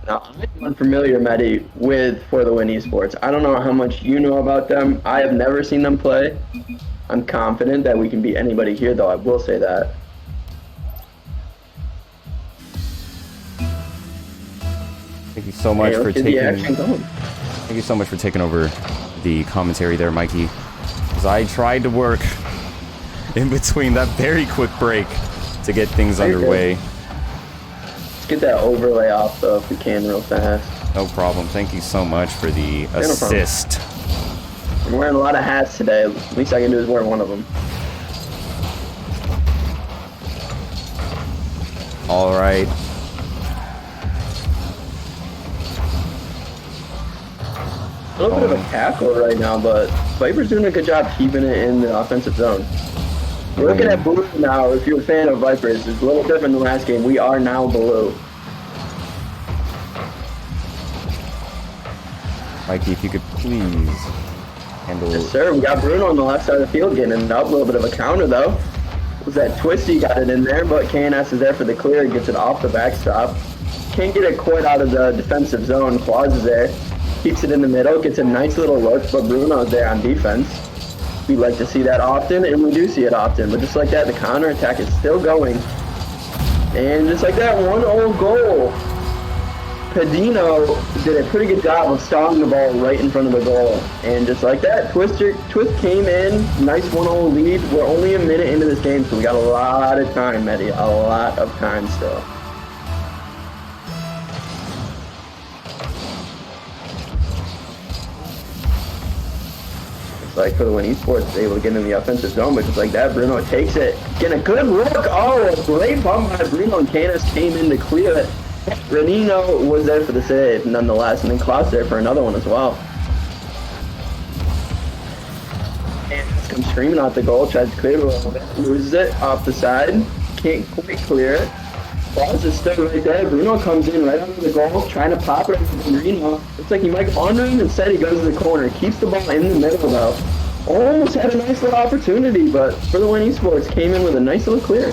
Now, I'm unfamiliar, Medi, with For the Win Esports. I don't know how much you know about them. I have never seen them play. I'm confident that we can beat anybody here, though. I will say that. Thank you so much Hey, for let's get the taking. action going. Thank you so much for taking over the commentary there, Mikey. As I tried to work in between that very quick break to get things underway. Let's get that overlay off, though, if we can, real fast. No problem. Thank you so much for the assist. I'm wearing a lot of hats today. Least I can do is wear one of them. All right. A little bit of a tackle right now, but Viper's doing a good job keeping it in the offensive zone. We're looking at blue now. If you're a fan of Vipers, it's a little different than the last game. We are now blue. Mikey, if you could please handle... Yes, sir. We got Bruno on the left side of the field getting it up. A little bit of a counter, though. Was that Twisty got it in there, but KNS is there for the clear. Gets it off the backstop. Can't get it quite out of the defensive zone. Claus is there. Keeps it in the middle. Gets a nice little look, but Bruno's there on defense. We like to see that often, and we do see it often. But just like that, the counter attack is still going. And just like that, 1-0 goal. Padino did a pretty good job of stalling the ball right in front of the goal. And just like that, Twist came in, nice 1-0 lead. We're only a minute into this game, so we got a lot of time, Medi. A lot of time still. It's like For the Win Esports is able to get in the offensive zone, but just like that, Bruno takes it. Getting a good look. Oh, a great bump by Bruno, and Canis came in to clear it. Renino was there for the save, nonetheless, and then Klaus there for another one as well. And just comes screaming out the goal, tries to clear it a little bit, loses it off the side, can't quite clear it. Klaus is still right there. Bruno comes in right under the goal, trying to pop it into Renino. Looks like he might go under him, instead he goes to the corner, keeps the ball in the middle though. Almost had a nice little opportunity, but For the Win Esports came in with a nice little clear.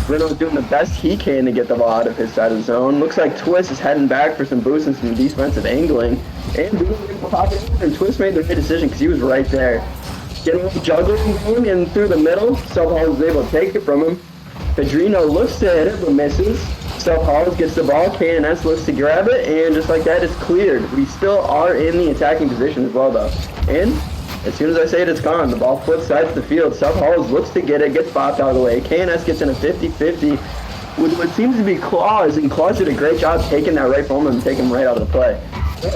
Bruno's doing the best he can to get the ball out of his side of the zone. Looks like Twist is heading back for some boost and some defensive angling. And Bruno gets the pop over, and Twist made the right decision because he was right there. Getting a little juggling going in through the middle. Self-Halls was able to take it from him. Pedrino looks to hit it, but misses. Self-Halls gets the ball. KNS looks to grab it, and just like that, it's cleared. We still are in the attacking position as well, though. And as soon as I say it, it's gone. The ball flips sides the field. Self-Halls looks to get it, gets popped out of the way. KNS gets in a 50-50 with what seems to be Claus, and Claus did a great job taking that right from him and taking him right out of the play.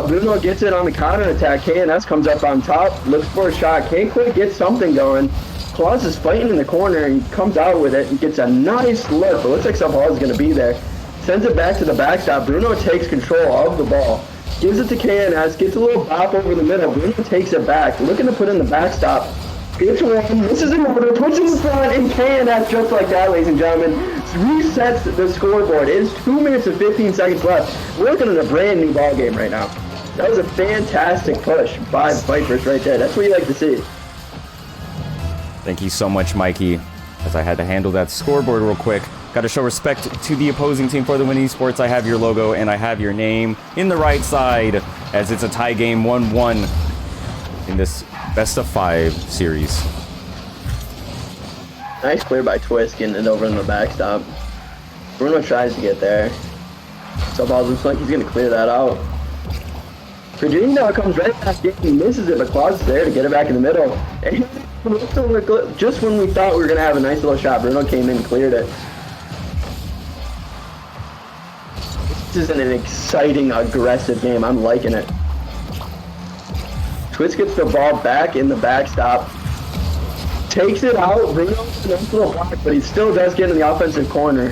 Bruno gets it on the counter attack. KNS comes up on top, looks for a shot, can't quite get something going. Claus is fighting in the corner, and he comes out with it and gets a nice look. But looks like Self-Halls is going to be there. Sends it back to the backstop. Bruno takes control of the ball. Gives it to KNS, gets a little bop over the middle. Bruno takes it back, looking to put in the backstop. Gets one, misses another, puts in the front, and KNS, just like that, ladies and gentlemen, resets the scoreboard. It is 2 minutes and 15 seconds left. We're looking at a brand new ball game right now. That was a fantastic push by Vipers right there. That's what you like to see. Thank you so much, Mikey. As I had to handle that scoreboard real quick. Got to show respect to the opposing team. For the Win Esports, I have your logo and I have your name in the right side, as it's a tie game 1-1 in this best of 5 series. Nice clear by Twist, getting it over in the backstop. Bruno tries to get there. Self-Halls looks like he's going to clear that out. Virginia comes right back in, he misses it, but Claus is there to get it back in the middle. And just when we thought we were going to have a nice little shot, Bruno came in and cleared it. This is an exciting, aggressive game. I'm liking it. Twist gets the ball back in the backstop. Takes it out. Bruno's a nice little block, but he still does get in the offensive corner.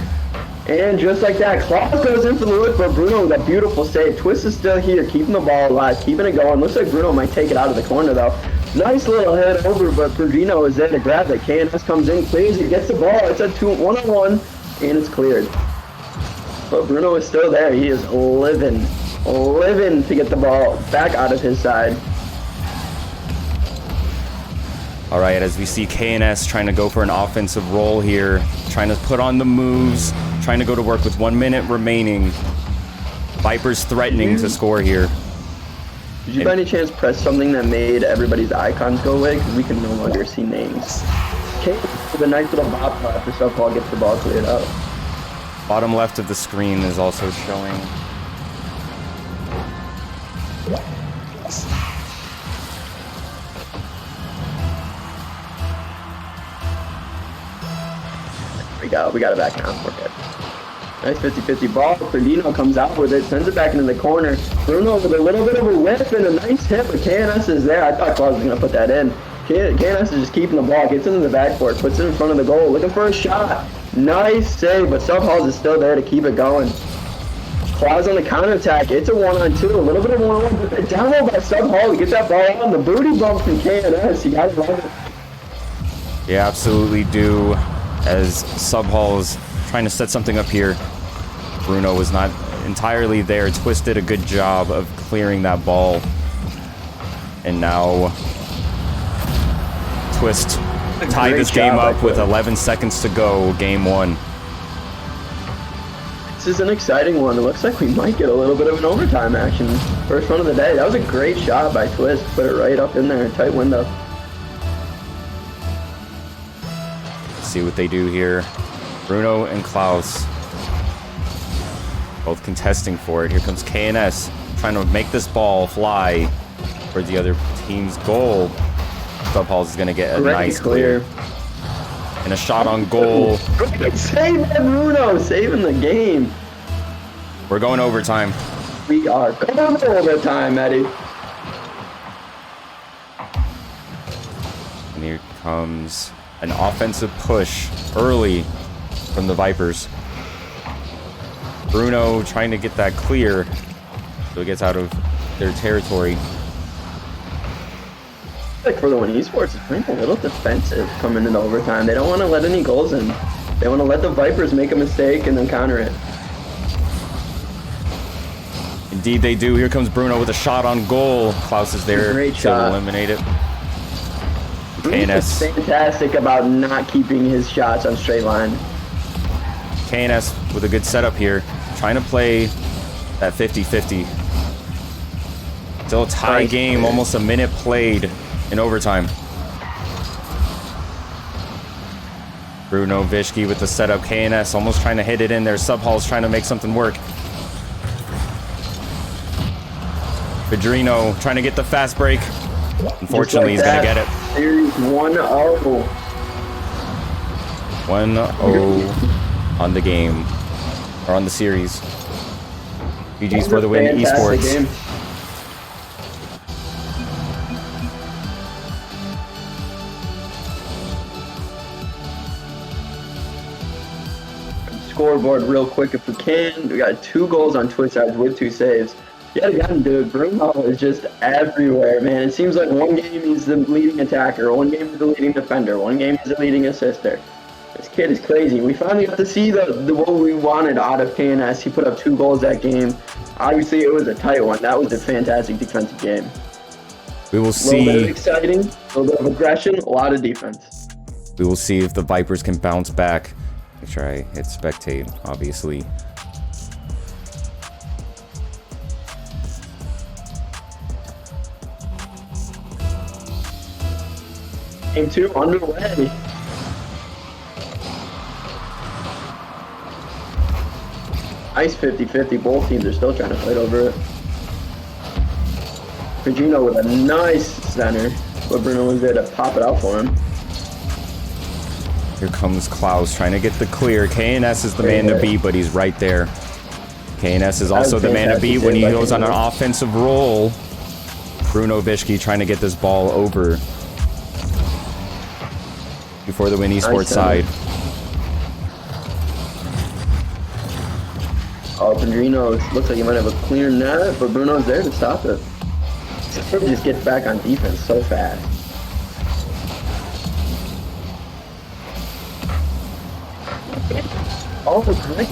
And just like that, Klaus goes in for the look, but Bruno with a beautiful save. Twist is still here, keeping the ball alive, keeping it going. Looks like Bruno might take it out of the corner, though. Nice little head over, but Pergino is there to grab it. KNS comes in, clears it, gets the ball. It's a 1-on-1, and it's cleared. But Bruno is still there. He is living to get the ball back out of his side. All right, as we see KNS trying to go for an offensive role here, trying to put on the moves, trying to go to work with 1 minute remaining. Vipers threatening to score here. Did you by any chance press something that made everybody's icons go away? Because we can no longer see names. Okay, with a nice little bop after Subhall gets the ball cleared out. Bottom left of the screen is also showing. We got it back now. Okay. Nice 50-50 ball. Ferdinand comes out with it, sends it back into the corner. Bruno with a little bit of a whiff and a nice hit, but KNS is there. I thought Claus was going to put that in. KNS is just keeping the ball, gets into the backboard, puts it in front of the goal, looking for a shot. Nice save, but Subhalls is still there to keep it going. Claus on the counterattack. It's a 1-on-2, a little bit of 1-on-1, but down low by Subhall to get that ball on. The booty bump from KNS. You got to love it. You absolutely do. As Subhall's trying to set something up here. Bruno was not entirely there. Twist did a good job of clearing that ball. And now Twist tied this game up with 11 seconds to go, game 1. This is an exciting one. It looks like we might get a little bit of an overtime action. First one of the day. That was a great shot by Twist. Put it right up in there, tight window. See what they do here. Bruno and Klaus both contesting for it. Here comes KNS trying to make this ball fly for the other team's goal. Subhalls is going to get a nice clear. And a shot on goal. Great save by Bruno, saving the game. We're going overtime. We are going overtime, Eddie. And here comes an offensive push early from the Vipers. Bruno trying to get that clear so it gets out of their territory. Like for the One Esports, it's playing a little defensive coming into overtime. They don't want to let any goals in. They want to let the Vipers make a mistake and then counter it. Indeed they do. Here comes Bruno with a shot on goal. Klaus is there to eliminate it. KNS fantastic about not keeping his shots on straight line. KNS with a good setup here, trying to play that 50-50. Still a tie game, almost a minute played in overtime. Bruno Vishki with the setup. KNS almost trying to hit it in there. Subhall's trying to make something work. Pedrino trying to get the fast break. Unfortunately, he's going to get it. Series 1-0. 1-0 on the game, or on the series. GG's for the win, Esports. Game. Scoreboard real quick if we can. We got 2 goals on Twitch sides with 2 saves. Yet again, dude, Bruno is just everywhere, man. It seems like one game he's the leading attacker, one game he's the leading defender, one game he's the leading assister. This kid is crazy. We finally got to see the what we wanted out of KNS. He put up 2 goals that game. Obviously, it was a tight one. That was a fantastic defensive game. We will see. A little bit of exciting, a little bit of aggression, a lot of defense. We will see if the Vipers can bounce back. Make sure I hit spectate, obviously. Game 2 underway. Nice 50-50. Both teams are still trying to fight over it. Pedrino with a nice center, but Bruno was there to pop it out for him. Here comes Klaus trying to get the clear. KNS is the man to beat, but he's right there. KNS is also the man to beat when he goes on an offensive roll. Bruno Vishki trying to get this ball over before the Win Esports side. Oh, Pedrino looks like he might have a clear net, but Bruno's there to stop it. He just gets back on defense so fast. Oh, great.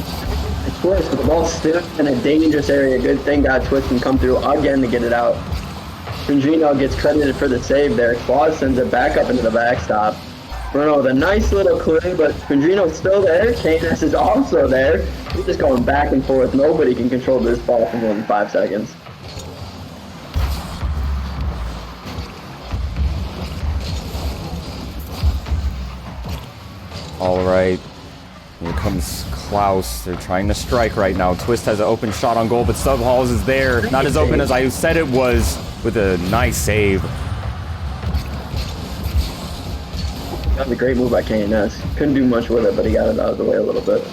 Twist, but the ball's still in a dangerous area. Good thing God Twist can come through again to get it out. Pedrino gets credited for the save there. Claus sends it back up into the backstop. Bruno with a nice little clear, but Pedrino's still there. KNS is also there. He's just going back and forth. Nobody can control this ball for more than 5 seconds. All right. Here comes Klaus. They're trying to strike right now. Twist has an open shot on goal, but Subhalls is there. Not as open as I said it was, with a nice save. That was a great move by KNS. Couldn't do much with it, but he got it out of the way a little bit.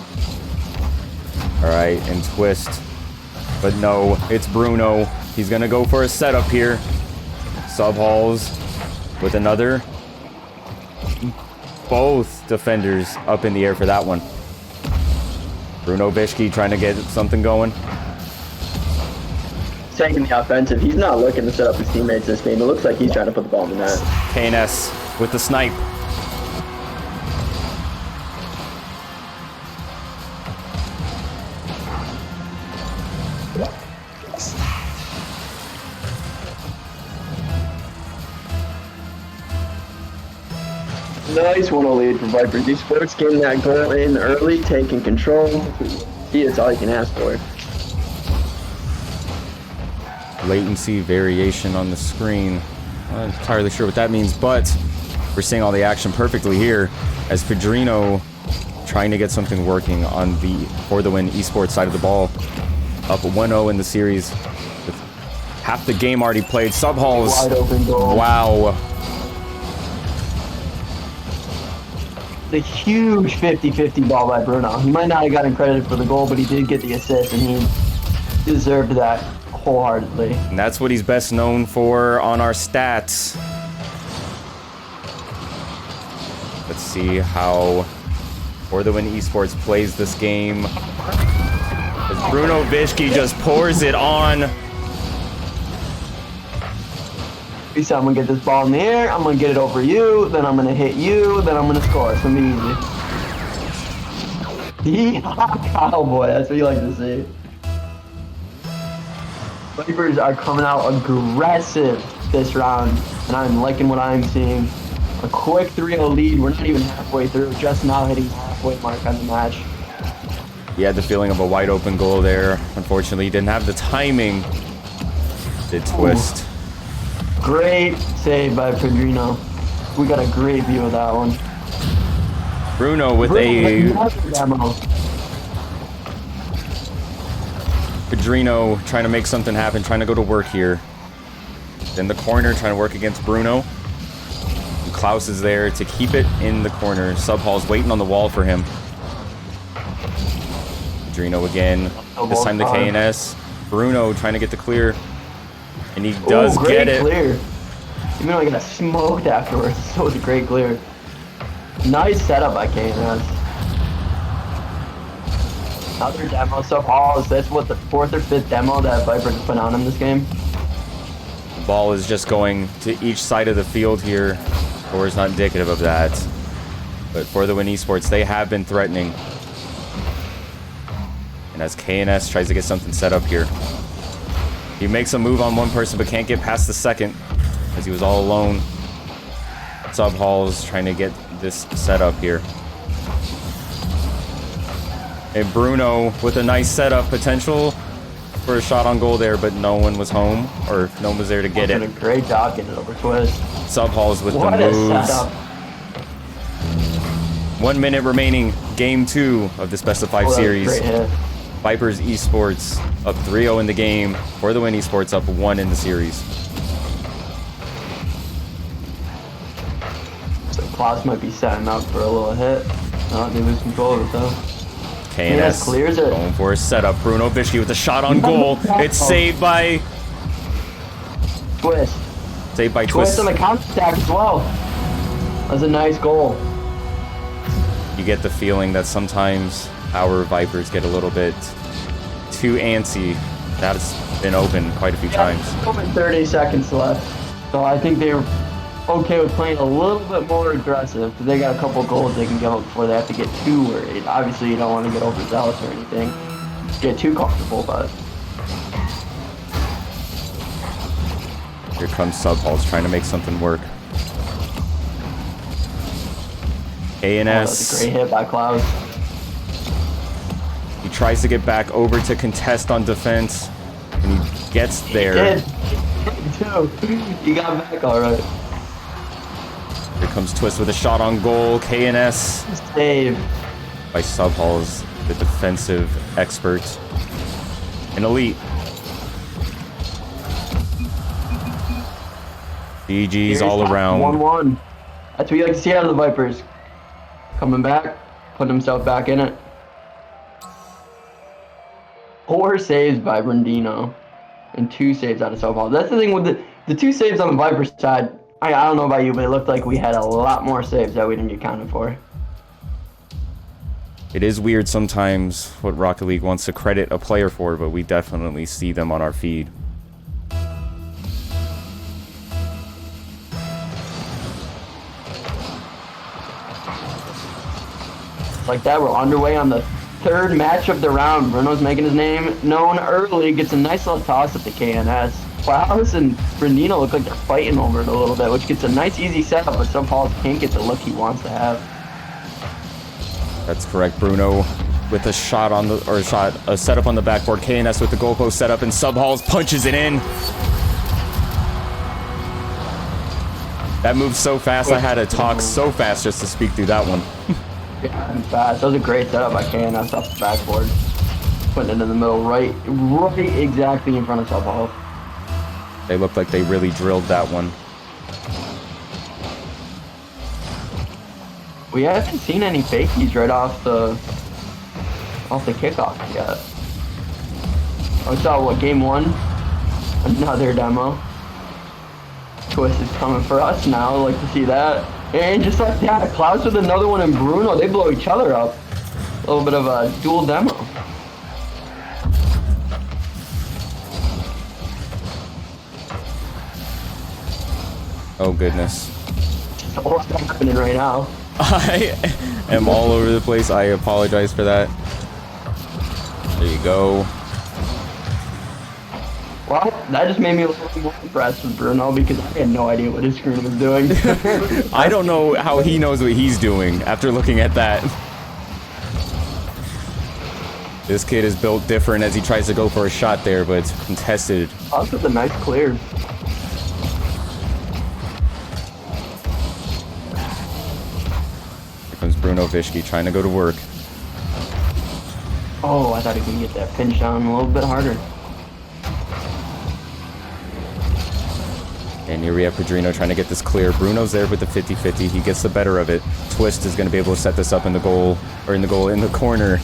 All right, and Twist. But no, it's Bruno. He's going to go for a setup here. Subhalls with another. Both defenders up in the air for that one. Bruno Bischke trying to get something going. He's taking the offensive. He's not looking to set up his teammates this game. It looks like he's trying to put the ball in the net. KNS with the snipe. Nice 1-0 lead for Vipers Esports, getting that goal in early, taking control. See, that's all you can ask for. Latency variation on the screen. I'm not entirely sure what that means, but we're seeing all the action perfectly here as Pedrino trying to get something working on the For the Win Esports side of the ball. Up 1-0 in the series with half the game already played. Subhalls. Wide open goal. Wow. The huge 50-50 ball by Bruno. He might not have gotten credit for the goal, but he did get the assist, and he deserved that wholeheartedly. And that's what he's best known for on our stats. Let's see how For the Win Esports plays this game. As Bruno Bischke just pours it on. He said, I'm gonna get this ball in the air, I'm gonna get it over you, then I'm gonna hit you, then I'm gonna score. It's gonna be easy. Cowboy, that's what you like to see. Vipers are coming out aggressive this round, and I'm liking what I'm seeing. A quick 3-0 lead, we're not even halfway through, just now hitting the halfway mark on the match. He had the feeling of a wide open goal there. Unfortunately, he didn't have the timing. Did Twist. Ooh. Great save by Pedrino. We got a great view of that one. Bruno with a... Pedrino trying to make something happen, trying to go to work here. In the corner, trying to work against Bruno. And Klaus is there to keep it in the corner. Subhall's waiting on the wall for him. Pedrino again. This time the KNS. Bruno trying to get the clear. And he does get it. Clear. Even though I got smoked afterwards, so it was a great clear. Nice setup by KNS. Another demo, Subhalls. That's what the 4th or 5th demo that Vipers put on in this game. The ball is just going to each side of the field here. Score is not indicative of that. But For the Win Esports, they have been threatening. And as KNS tries to get something set up here. He makes a move on one person, but can't get past the second, as he was all alone. Subhalls trying to get this set up here. And Bruno with a nice setup, potential for a shot on goal there, but no one was home, or no one was there to get it. A great job getting it over Twist. Subhalls with what the moves. A setup. 1 minute remaining, game 2 of this best of 5 series. Great hit. Vipers Esports up 3-0 in the game. For the Win Esports up 1 in the series. So Klaus might be setting up for a little hit. No, they lose control of it though. KNS clears it. Going for a setup. Bruno Bischke with a shot on goal. It's saved by Twist. Saved by Twist Twist. on the counter attack as well. That's a nice goal. You get the feeling that sometimes our Vipers get a little bit too antsy. That's been open quite a few times. Only 30 seconds left. So I think they're okay with playing a little bit more aggressive because they got a couple goals they can give up before they have to get too worried. Obviously, you don't want to get overzealous or anything. Get too comfortable, but... Here comes Subhalls trying to make something work. ANS. That's a great hit by Klaus. He tries to get back over to contest on defense, and he gets there. He got back all right. Here comes Twist with a shot on goal. KNS Save by Subhalls, the defensive expert. An elite. GG's all around. 1-1. That's what you like to see out of the Vipers. Coming back, putting himself back in it. 4 saves by Brandino and 2 saves out of Subhalls. That's the thing with the 2 saves on the Vipers side. I don't know about you, but it looked like we had a lot more saves that we didn't get counted for. It is weird sometimes what Rocket League wants to credit a player for, but we definitely see them on our feed. Like that, we're underway on the 3rd match of the round. Bruno's making his name known early, gets a nice little toss at the KNS. Klaus and Brandino look like they're fighting over it a little bit, which gets a nice easy setup, but Subhalls can't get the look he wants to have. That's correct. Bruno with a shot on the, or a setup on the backboard. KNS with the goalpost setup, and Subhalls punches it in. That moves so fast, I had to talk so fast just to speak through that one. Yeah, fast. That was a great setup by KNS off the backboard. Putting it in the middle, right exactly in front of Subhalls. They look like they really drilled that one. We haven't seen any fakies right off the kickoff yet. I saw what, game 1? Another demo. Twist is coming for us now. Like to see that. And just like that, Klaus with another one and Bruno, they blow each other up. A little bit of a dual demo. Oh goodness. What's happening right now? I am all over the place. I apologize for that. There you go. Well, that just made me a little more impressed with Bruno because I had no idea what his screen was doing. I don't know how he knows what he's doing after looking at that. This kid is built different as he tries to go for a shot there, but it's contested. Also, the nice clear. Here comes Bruno Vishki trying to go to work. Oh, I thought he could get that pinch down a little bit harder. And here we have Pedrino trying to get this clear. Bruno's there with the 50-50. He gets the better of it. Twist is going to be able to set this up in the goal, or in the corner,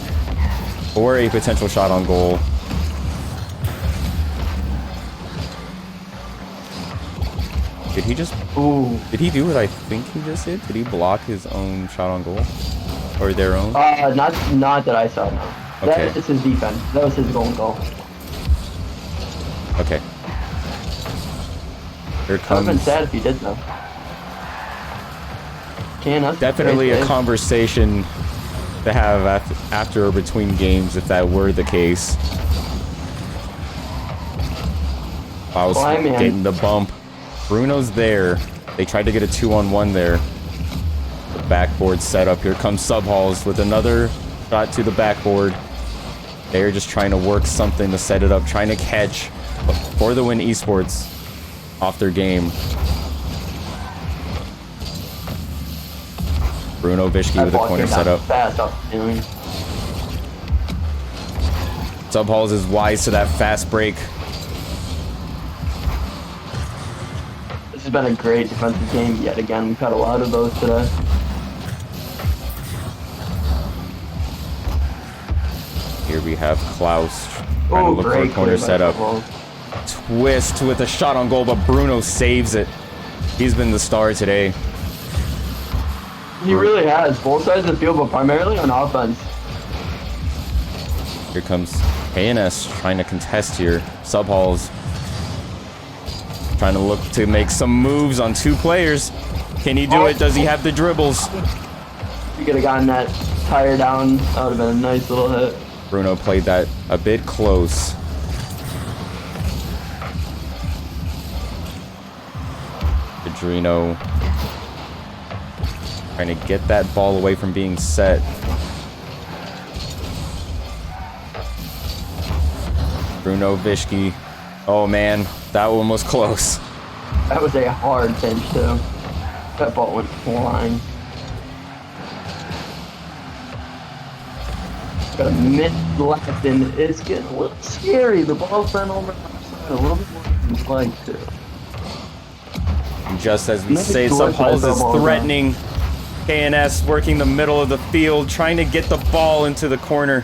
or a potential shot on goal. Did he just... Ooh. Did he do what I think he just did? Did he block his own shot on goal? Or their own? Not that I saw, no. Okay. That is his defense. That was his goal. Okay. Here I would have been comes... sad if he did, though. Definitely a conversation to have after or between games if that were the case. I was getting the bump. Bruno's there. They tried to get a 2-on-1 there. The backboard set up. Here comes Subhalls with another shot to the backboard. They're just trying to work something to set it up, trying to catch for the win Esports off their game. Bruno Vishki with a corner set up. Subhalls is wise to that fast break. This has been a great defensive game yet again. We've had a lot of those today. Here we have Klaus trying to look for a corner setup. Twist with a shot on goal, but Bruno saves it. He's been the star today. He really has. Both sides of the field, but primarily on offense. Here comes ANS trying to contest here. Subhalls trying to look to make some moves on 2 players. Can he do it? Does he have the dribbles? He could have gotten that tire down. That would have been a nice little hit. Bruno played that a bit close. Pedrino Trying to get that ball away from being set. Bruno Vishki. Oh man, that one was close. That was a hard pinch too. That ball went flying. Got a minute left and it's getting a little scary. The ball's been over the side a little bit more than you'd like to. And just as we say, Subhalls is threatening. KNS working the middle of the field, trying to get the ball into the corner.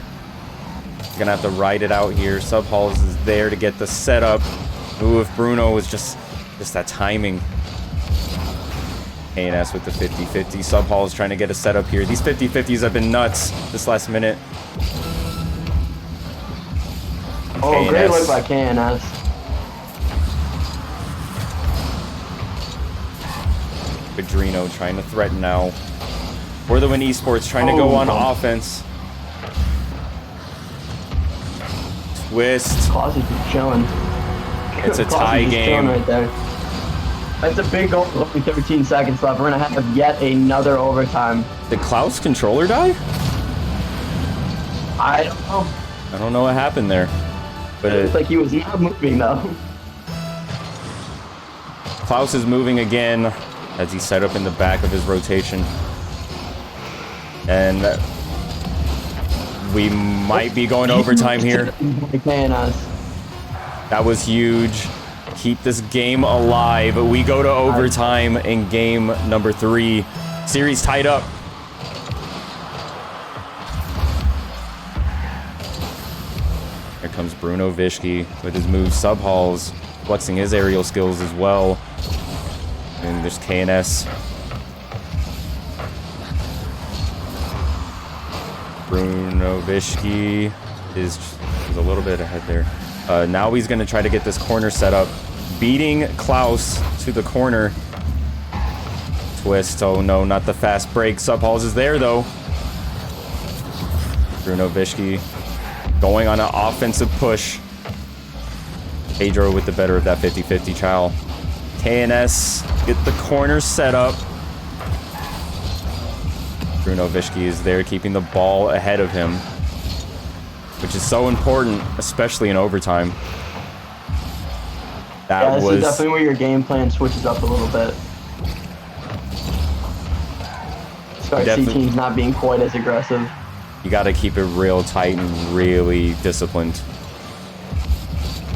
He's gonna have to ride it out here. Subhalls is there to get the setup. Ooh, if Bruno was just that timing. KNS with the 50-50. Subhalls trying to get a setup here. These 50-50s have been nuts this last minute. Oh, KNS. Great look by KNS. Pedrino trying to threaten now. For the Win Esports, trying to go on offense. Twist. Klaus is just chilling. It's a tie game. Right there. That's a big goal. Only 13 seconds left. We're gonna have yet another overtime. Did Klaus' controller die? I don't know. I don't know what happened there. But it looks like he was not moving though. Klaus is moving again as he's set up in the back of his rotation. And we might be going overtime here. That was huge. Keep this game alive. We go to overtime in game number 3. Series tied up. Here comes Bruno Vishki with his move. Subhalls flexing his aerial skills as well. And there's KNS. Bruno Vishki is a little bit ahead there. Now he's going to try to get this corner set up. Beating Klaus to the corner. Twist. Oh no, not the fast break. Subhalls is there though. Bruno Vishki going on an offensive push. Pedro with the better of that 50-50 child. KNS get the corner set up. Bruno Vishki is there keeping the ball ahead of him, which is so important, especially in overtime. That was definitely where your game plan switches up a little bit. Start see teams not being quite as aggressive. You got to keep it real tight and really disciplined.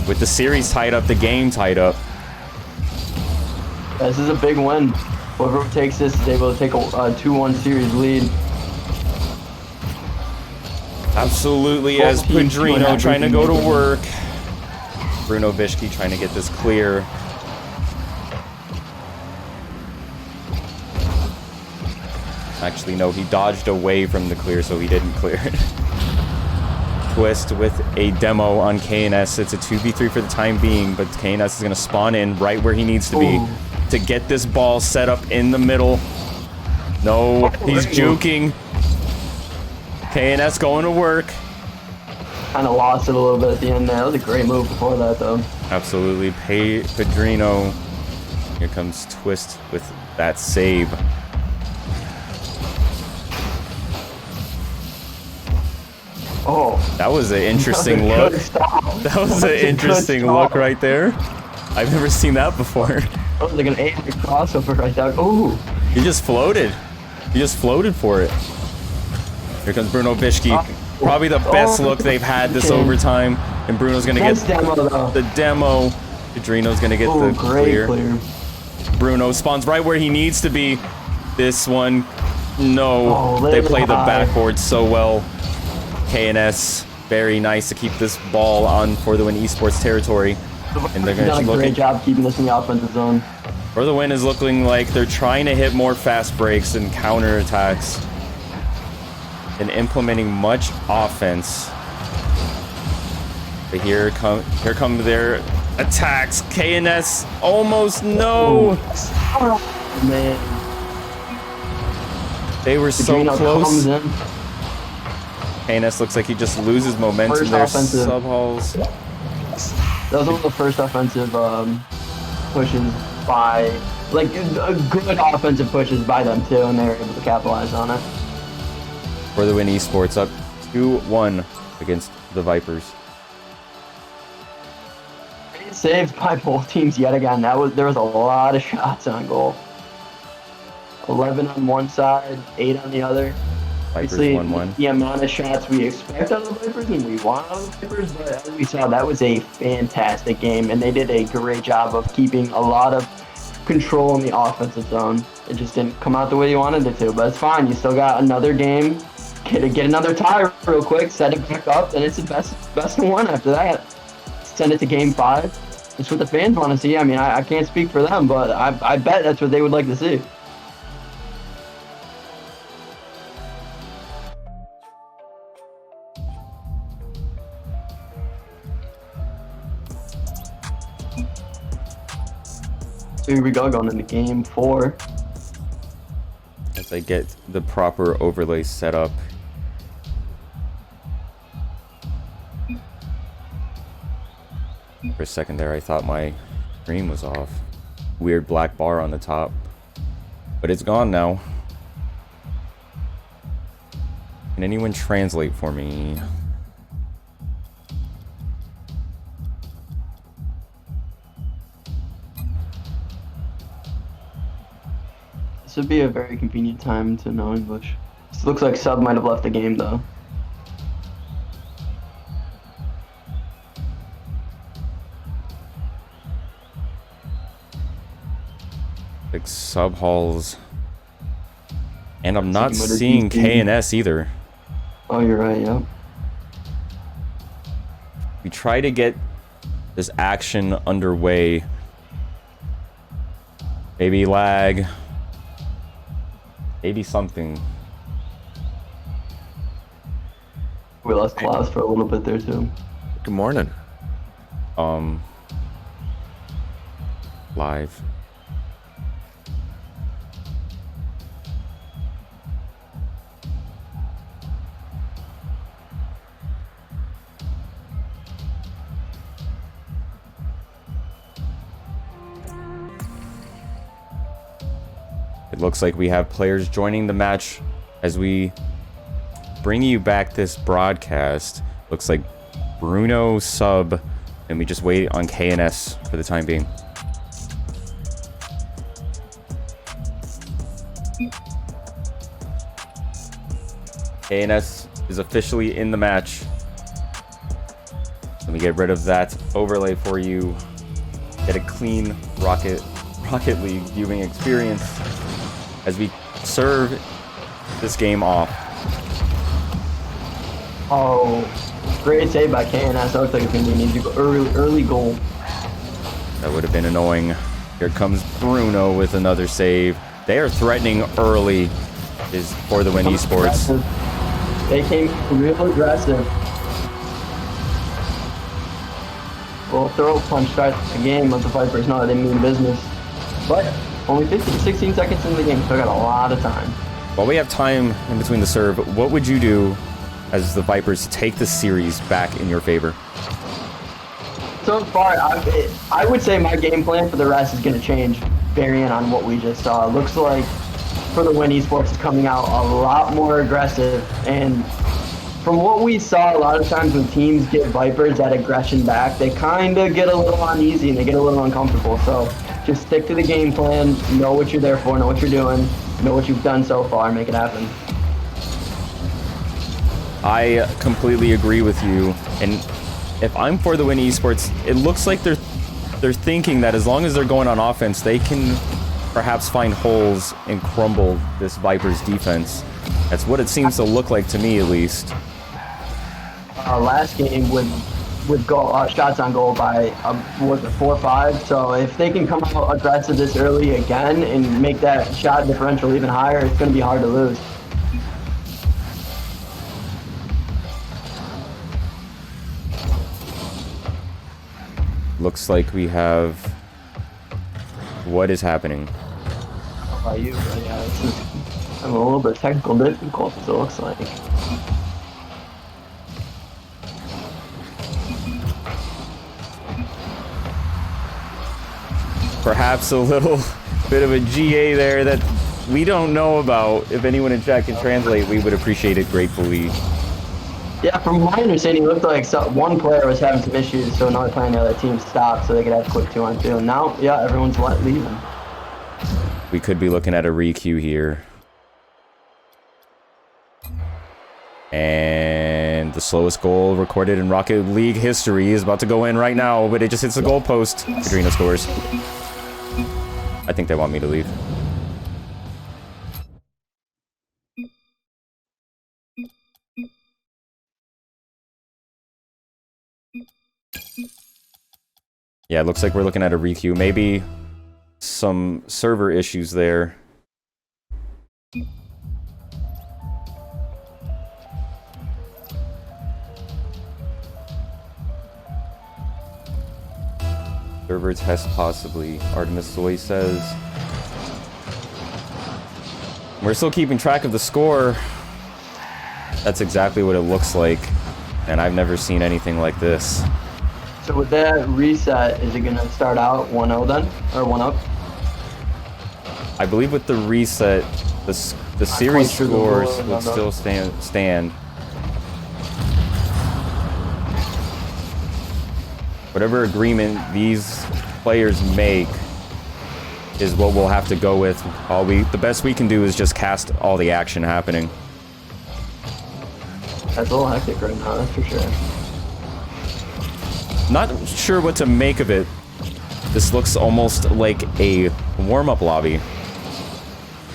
With the series tied up, the game tied up. This is a big win. Whoever takes this is able to take a 2-1 series lead. Absolutely, as Pedrino trying to go to work. Bruno Vishki trying to get this clear. Actually, no, he dodged away from the clear, so he didn't clear it. Twist with a demo on KNS. It's a 2v3 for the time being, but KNS is going to spawn in right where he needs to be to get this ball set up in the middle. No, he's juking. KNS going to work. Kind of lost it a little bit at the end there. That was a great move before that, though. Absolutely. Pedrino. Here comes Twist with that save. Oh, that was an interesting look. That was an interesting look right there. I've never seen that before. That was like an 8 crossover right there. Ooh. He just floated. He just floated for it. Here comes Bruno Vishki. Probably the best look they've had this overtime. And Bruno's going to get the demo. Pedrino's going to get the clear. Bruno spawns right where he needs to be. This one, no. They play the backboard so well. KNS, very nice to keep this ball on for the Win Esports territory. And they're going to do a great job keeping this in the offensive zone. For the Win is looking like they're trying to hit more fast breaks and counter attacks and implementing much offense. But here come their attacks. KNS almost no. Oh, man. They were so close. KNS looks like he just loses momentum there. Subhalls. That was one of the first offensive pushes by like good offensive pushes by them too, and they were able to capitalize on it. For the win, Esports up 2-1 against the Vipers. Great saves by both teams yet again. There was a lot of shots on goal. 11 on one side, 8 on the other. Vipers Obviously, 1-1. the amount of shots we expect out of the Vipers and we want out of the Vipers, but as we saw, that was a fantastic game, and they did a great job of keeping a lot of control in the offensive zone. It just didn't come out the way you wanted it to, but it's fine. You still got another game. Get another tie real quick, set it back up, and it's the best one after that. Send it to game 5. It's what the fans want to see. I mean, I can't speak for them, but I bet that's what they would like to see. So here we go, going into game 4. As I get the proper overlay set up. For a second there, I thought my screen was off. Weird black bar on the top. But it's gone now. Can anyone translate for me? This would be a very convenient time to know English. This looks like Sub might have left the game though. Like sub halls. And I'm not seeing K&S either. Oh, you're right, yeah. We try to get this action underway. Maybe lag. Maybe something. We lost Klaus for a little bit there too. Good morning. Live. It looks like we have players joining the match as we bring you back this broadcast. Looks like Bruno, Sub, and we just wait on K&S for the time being. K&S is officially in the match. Let me get rid of that overlay for you. Get a clean Rocket League viewing experience as we serve this game off. Oh, great save by KNS. That looks like it's going to be an easy early goal. That would have been annoying. Here comes Bruno with another save. They are threatening early is for the win Esports. They came real aggressive. Well, throw punch starts the game, but the Vipers know they mean business. But only 16 seconds in the game, so I got a lot of time. While we have time in between the serve, what would you do as the Vipers take the series back in your favor? So far, I would say my game plan for the rest is going to change, varying on what we just saw. It looks like for the win, Esports is coming out a lot more aggressive, and from what we saw, a lot of times when teams get Vipers that aggression back, they kind of get a little uneasy and they get a little uncomfortable. So just stick to the game plan, know what you're there for, know what you're doing, know what you've done so far, and make it happen. I completely agree with you, and if I'm for the win Esports, it looks like they're thinking that as long as they're going on offense, they can perhaps find holes and crumble this Vipers defense. That's what it seems to look like to me, at least. Last game with goal, shots on goal by was it 4-5. So if they can come out aggressive this early again and make that shot differential even higher, it's going to be hard to lose. Looks like we have... What is happening? How about you? But yeah, it's just having a little bit of technical difficulties, it looks like. Perhaps a little Bit of a GA there that we don't know about. If anyone in chat can translate, we would appreciate it gratefully. Yeah, from my understanding, it looked like one player was having some issues, so another player on the other team stopped so they could have a quick 2-on-2. And now, yeah, everyone's leaving. We could be looking at a re-queue here. And the slowest goal recorded in Rocket League history is about to go in right now, but it just hits the goalpost. Adreno scores. I think they want me to leave. Yeah, it looks like we're looking at a re-queue. Maybe some server issues there. Server test possibly, Artemis Zoe says. We're still keeping track of the score. That's exactly what it looks like. And I've never seen anything like this. So with that reset, is it going to start out 1-0 then? Or 1-up? I believe with the reset, the series scores would still stand. Whatever agreement these players make is what we'll have to go with. The best we can do is just cast all the action happening. That's a little hectic right now, that's for sure. Not sure what to make of it. This looks almost like a warm-up lobby.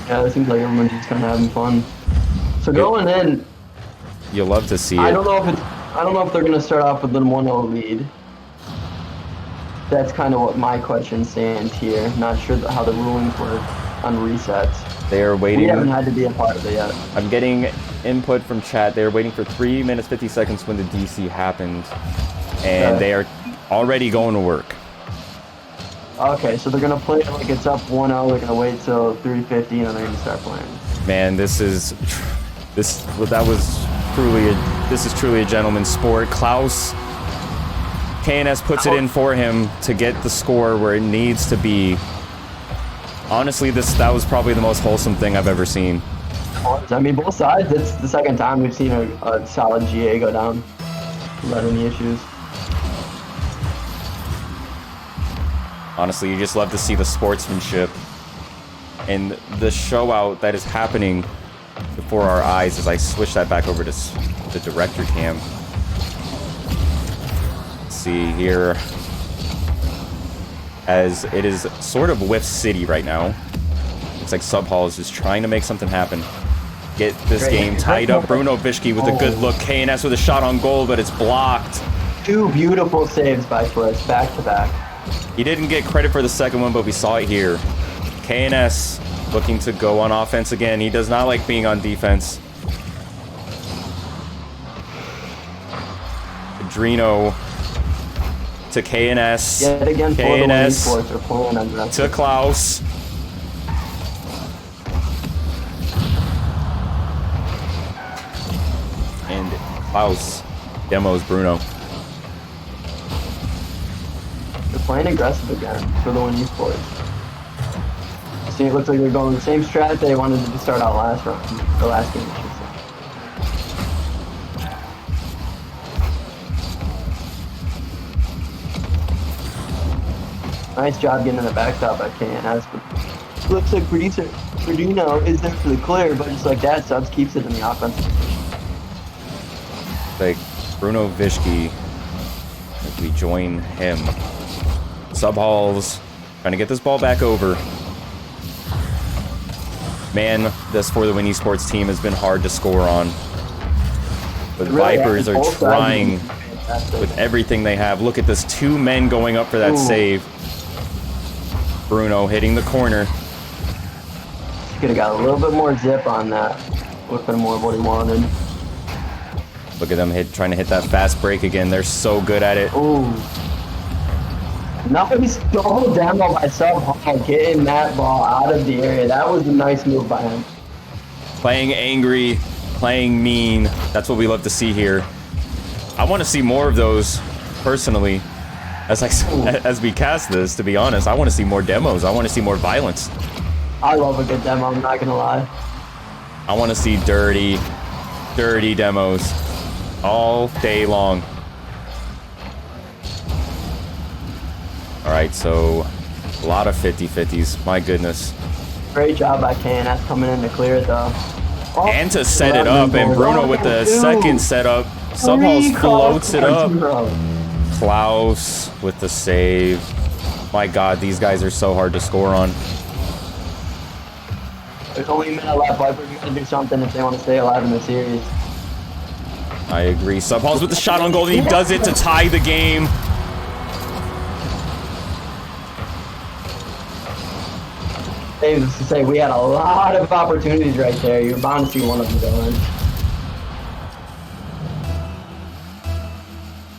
Yeah, it seems like everyone's just kind of having fun. So going in, you'll love to see it. I don't know if they're gonna start off with a 1-0 lead. That's kind of what my question stands here. Not sure how the rulings work on resets. They are waiting. We haven't had to be a part of it yet. I'm getting input from chat. They're waiting for 3 minutes 50 seconds when the DC happened, and they are already going to work. Okay, so they're gonna play it like it's up 1-0. They're gonna wait till 3:50 and then they're gonna start playing. Man, this is truly a gentleman's sport. Klaus, KNS puts it in for him to get the score where it needs to be. Honestly, that was probably the most wholesome thing I've ever seen. I mean, both sides. It's the second time we've seen a solid GA go down without any issues. Honestly, you just love to see the sportsmanship and the show out that is happening before our eyes as I switch that back over to the director cam. Let's see here. As it is sort of with City right now. Looks like Subhall is just trying to make something happen. Get this game tied up. Bruno Vishki with a good look. KNS with a shot on goal, but it's blocked. Two beautiful saves by Twist, back to back. He didn't get credit for the second one, but we saw it here. KNS looking to go on offense again. He does not like being on defense. Adreno to KNS. Yet again, KNS to Klaus. And Klaus demos Bruno. They're playing aggressive again for the Esports. See, it looks like they're going the same strat they wanted to start out last round, the last game, I should say. Nice job getting in the backstop by KNS, but looks like Verdino is there for the clear, but just like that, Subs keeps it in the offensive position. Like Bruno Vishki, as we join him. Subhalls trying to get this ball back over. Man, this For the Win Esports team has been hard to score on. But really, Vipers are trying with everything they have. Look at this, 2 men going up for that save. Bruno hitting the corner. Could have got a little bit more zip on that. Would have been more of what he wanted. Look at them trying to hit that fast break again. They're so good at it. Ooh. Nice goal demo by Subhall, getting that ball out of the area. That was a nice move by him. Playing angry, playing mean. That's what we love to see here. I want to see more of those, personally. As we cast this, to be honest, I want to see more demos. I want to see more violence. I love a good demo, I'm not gonna lie. I want to see dirty demos all day long. All right, so a lot of 50-50s. My goodness. Great job by KNS coming in to clear it though. Oh, And to set it up, and Bruno with the second setup. Subhalls floats it up. Klaus with the save. My God, these guys are so hard to score on. There's only a minute left. Vipers are gonna do something if they want to stay alive in the series. I agree. Subhalls with the shot on goal, and he does it to tie the game. Needless to say, we had a lot of opportunities right there. You're bound to see one of them go in.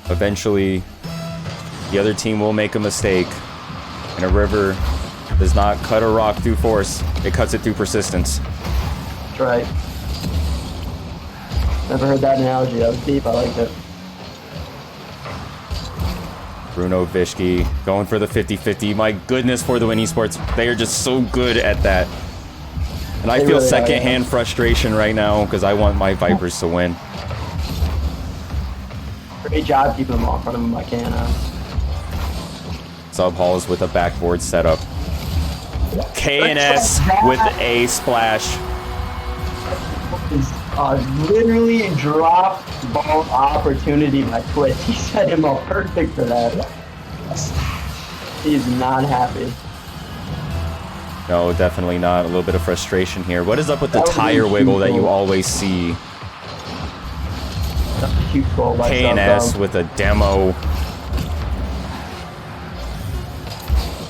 Eventually, the other team will make a mistake, and a river does not cut a rock through force. It cuts it through persistence. That's right. Never heard that analogy. That was deep. I liked it. Bruno Vishki going for the 50-50. My goodness, for the Win Esports. They are just so good at that. And I feel really secondhand frustration right now because I want my Vipers to win. Great job keeping them all in front of him by KNS. Subhalls with a backboard setup. KNS with a splash. Literally dropped ball opportunity by Twitch. He set him up perfect for that. He's not happy. No, definitely not. A little bit of frustration here. What is up with the tire wiggle that you always see? That's a cute goal by KNS Sub, with a demo.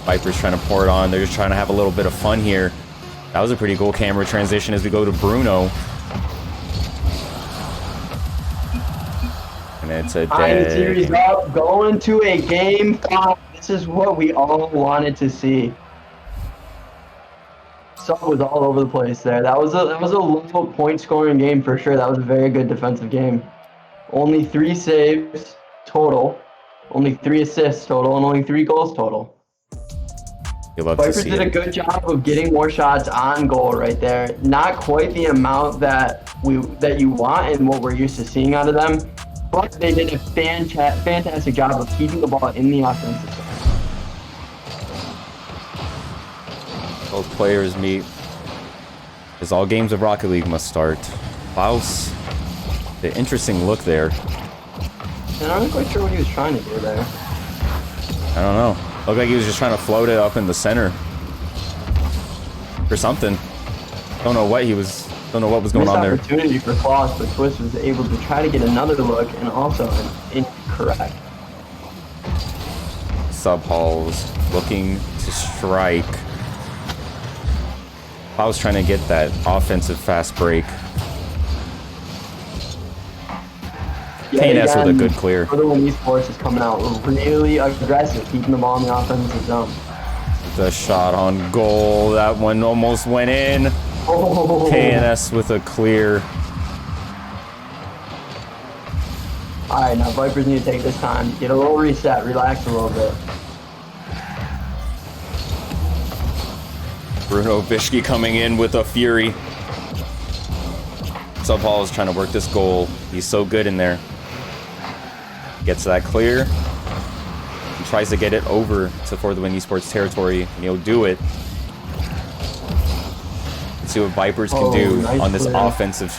Viper's trying to pour it on. They're just trying to have a little bit of fun here. That was a pretty cool camera transition as we go to Bruno. And it's a dead series up, going to a game 5. This is what we all wanted to see. Sub was all over the place there. That was a low point scoring game for sure. That was a very good defensive game. Only 3 saves total, only 3 assists total, and only 3 goals total. Vipers did a good job of getting more shots on goal right there. Not quite the amount that you want and what we're used to seeing out of them, but they did a fantastic job of keeping the ball in the offensive zone. Both players meet, as all games of Rocket League must start. Klaus, the interesting look there. And I'm not quite sure what he was trying to do there. I don't know. Looked like he was just trying to float it up in the center. Or something. Don't know what was going on there. Opportunity for Klaus, but Twist was able to try to get another look and also an incorrect. Subhalls looking to strike. I was trying to get that offensive fast break. KNS with a good clear. The Win Esports is coming out really aggressive, keeping the ball in the offensive zone. The shot on goal. That one almost went in. Oh. KNS with a clear. All right, now Vipers need to take this time, get a little reset, relax a little bit. Bruno Vishki coming in with a fury. Subhall is trying to work this goal. He's so good in there. Gets that clear. He tries to get it over to For the Win Esports territory, and he'll do it. Let's see what Vipers can do nice on this clear. offensive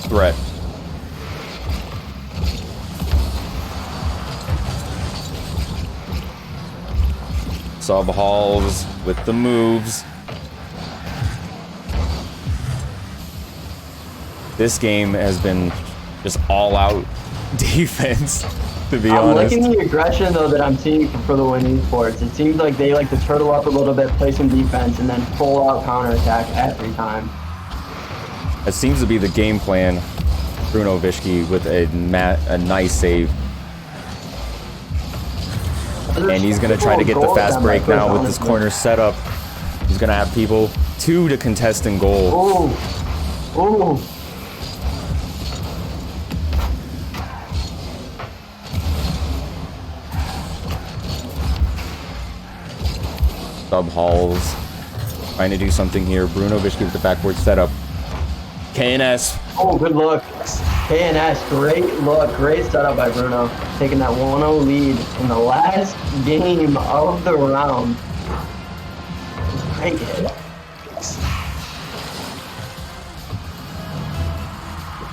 threat. Subhalls with the moves. This game has been just all-out defense, to be honest. I'm liking the aggression, though, that I'm seeing for the Win Esports. It seems like they like to turtle up a little bit, play some defense, and then full-out counterattack every time. It seems to be the game plan. Bruno Vishki with a nice save. And he's going to try to get the fast break now with this corner setup. He's going to have people 2 to contest in goal. Ooh. Sub Halls trying to do something here. Bruno Vishki with the backboard setup. KNS. Oh, good look. KNS, great look. Great setup by Bruno. Taking that 1-0 lead in the last game of the round. Great hit.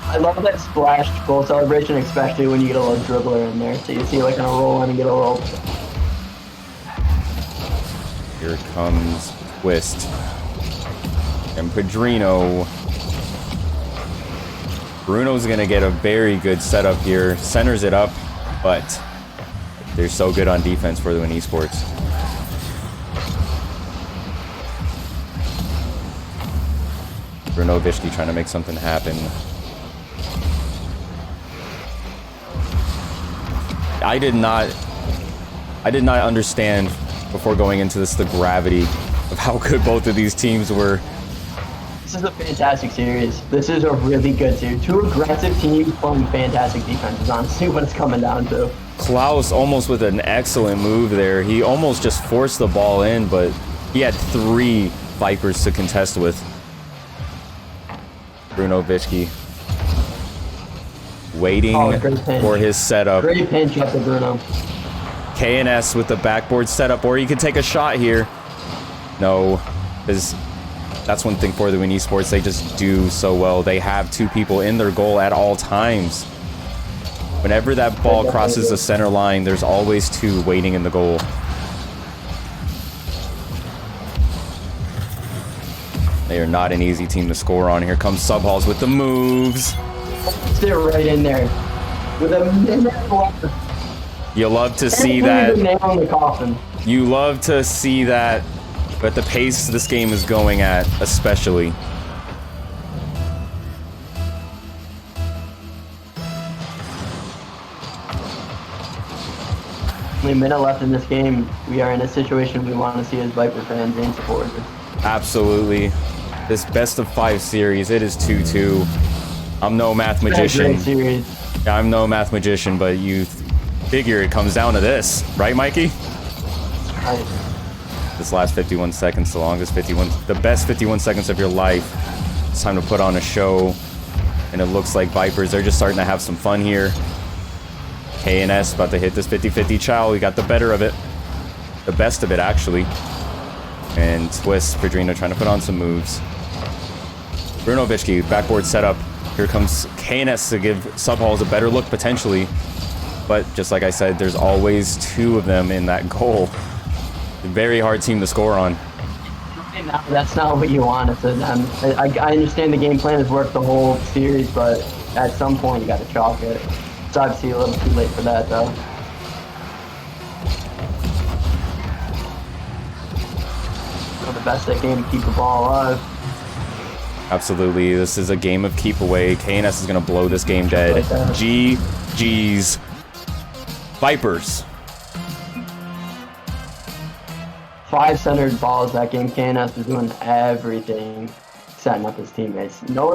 I love that splash goal celebration, especially when you get a little dribbler in there. So you see like on a roll in and get a little... Here comes Twist. And Pedrino. Bruno's going to get a very good setup here. Centers it up, but they're so good on defense for the Win Esports. Bruno Vishki trying to make something happen. I did not understand before going into this the gravity of how good both of these teams were. This is a fantastic series. This is a really good series. Two aggressive teams playing fantastic defenses, honestly, what it's coming down to. Klaus almost with an excellent move there. He almost just forced the ball in, but he had 3 Vipers to contest with. Bruno Vishki waiting for his setup. Great pinch up to Bruno. KNS with the backboard setup, or he could take a shot here. No, because that's one thing for the Win Esports. They just do so well. They have 2 people in their goal at all times. Whenever that ball crosses the center line, there's always 2 waiting in the goal. They are not an easy team to score on. Here comes Subhalls with the moves. Stay right in there with a minute left. You love to see that. Nail in the coffin. You love to see that, but the pace this game is going at, especially. Only a minute left in this game. We are in a situation we want to see as Viper fans and supporters. Absolutely. This best of 5 series, it is 2-2. I'm no math magician. I'm no math magician, but you figure it comes down to this, right, Mikey? Right. This last 51 seconds, the best 51 seconds of your life. It's time to put on a show, and it looks like Vipers, they're just starting to have some fun here. KNS about to hit this 50-50 chow. We got the better of it. The best of it, actually. And Twist, Pedrino trying to put on some moves. Bruno Vishki, backboard setup. Here comes KNS to give Subhalls a better look, potentially. But just like I said, there's always 2 of them in that goal. A very hard team to score on. That's not what you want. I understand the game plan has worked the whole series, but at some point you got to chalk it. It's obviously a little too late for that, though. The best they can to keep the ball alive. Absolutely. This is a game of keep away. KNS is going to blow this game dead. GG's. Vipers. 5 centered balls that game. KNS was doing everything, setting up his teammates. No